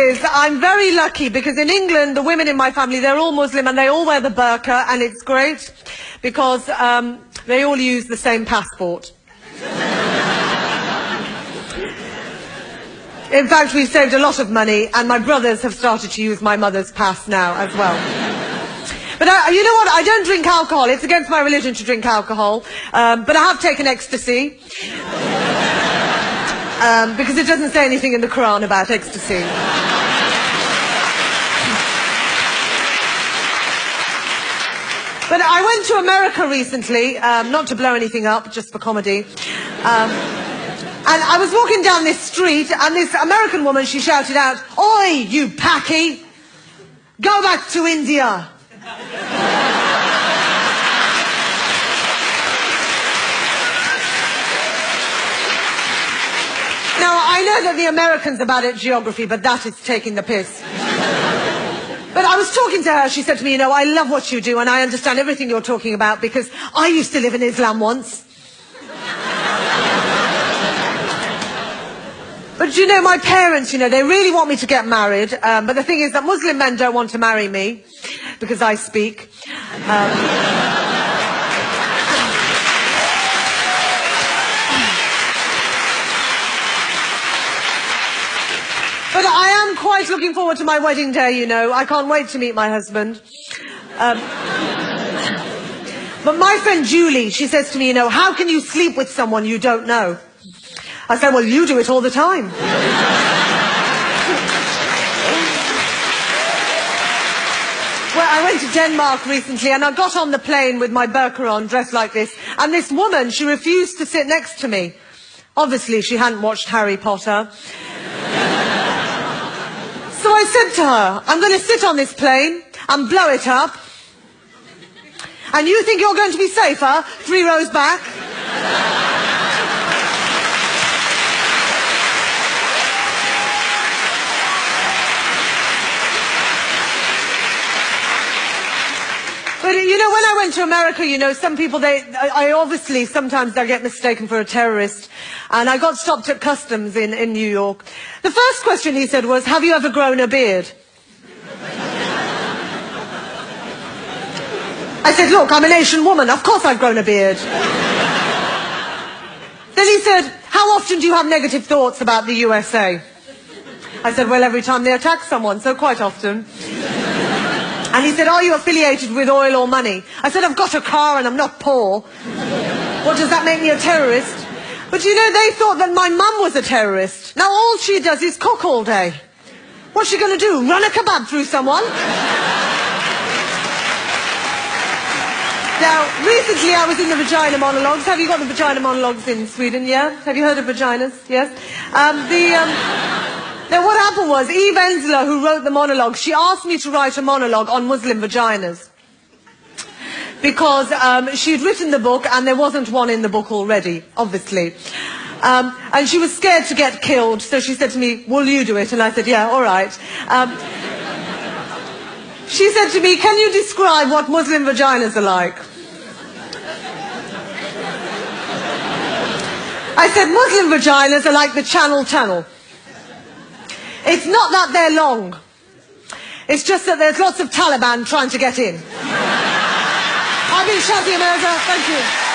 is I'm very lucky because in England, the women in my family, they're all Muslim and they all wear the burqa, and it's great because they all use the same passport. In fact, we've saved a lot of money, and my brothers have started to use my mother's pass now as well. But you know what? I don't drink alcohol. It's against my religion to drink alcohol. But I have taken ecstasy. Because it doesn't say anything in the Quran about ecstasy. But I went to America recently, not to blow anything up, just for comedy. And I was walking down this street, and this American woman, she shouted out, "Oi, you Paki! Go back to India!" Now, I know that the Americans are bad at geography, but that is taking the piss. But I was talking to her, she said to me, "You know, I love what you do, and I understand everything you're talking about, because I used to live in Islam once." But you know, my parents, you know, they really want me to get married, but the thing is that Muslim men don't want to marry me, because I speak. But I am quite looking forward to my wedding day, you know. I can't wait to meet my husband. But my friend Julie, she says to me, "You know, how can you sleep with someone you don't know?" I said, "Well, you do it all the time." Well, I went to Denmark recently, and I got on the plane with my burqa on, dressed like this, and this woman, she refused to sit next to me. Obviously, she hadn't watched Harry Potter. So I said to her, "I'm going to sit on this plane and blow it up. And you think you're going to be safer 3 rows back?" But, you know, when I went to America, you know, some people, obviously, sometimes I get mistaken for a terrorist. And I got stopped at customs in New York. The first question he said was, "Have you ever grown a beard?" I said, "Look, I'm an Asian woman. Of course I've grown a beard." Then he said, "How often do you have negative thoughts about the USA?" I said, "Well, every time they attack someone, so quite often." And he said, "Are you affiliated with oil or money?" I said, "I've got a car and I'm not poor. What, does that make me a terrorist?" But you know, they thought that my mum was a terrorist. Now all she does is cook all day. What's she going to do, run a kebab through someone? Now, recently I was in the vagina monologues. Have you got the vagina monologues in Sweden, yeah? Have you heard of vaginas? Yes? Now, what happened was, Eve Ensler, who wrote the monologue, she asked me to write a monologue on Muslim vaginas. Because she'd written the book, and there wasn't one in the book already, obviously. And she was scared to get killed, so she said to me, "Will you do it?" And I said, "Yeah, all right." She said to me, "Can you describe what Muslim vaginas are like?" I said, "Muslim vaginas are like the Channel Tunnel. It's not that they're long. It's just that there's lots of Taliban trying to get in." I've been Shazia Mirza. Thank you.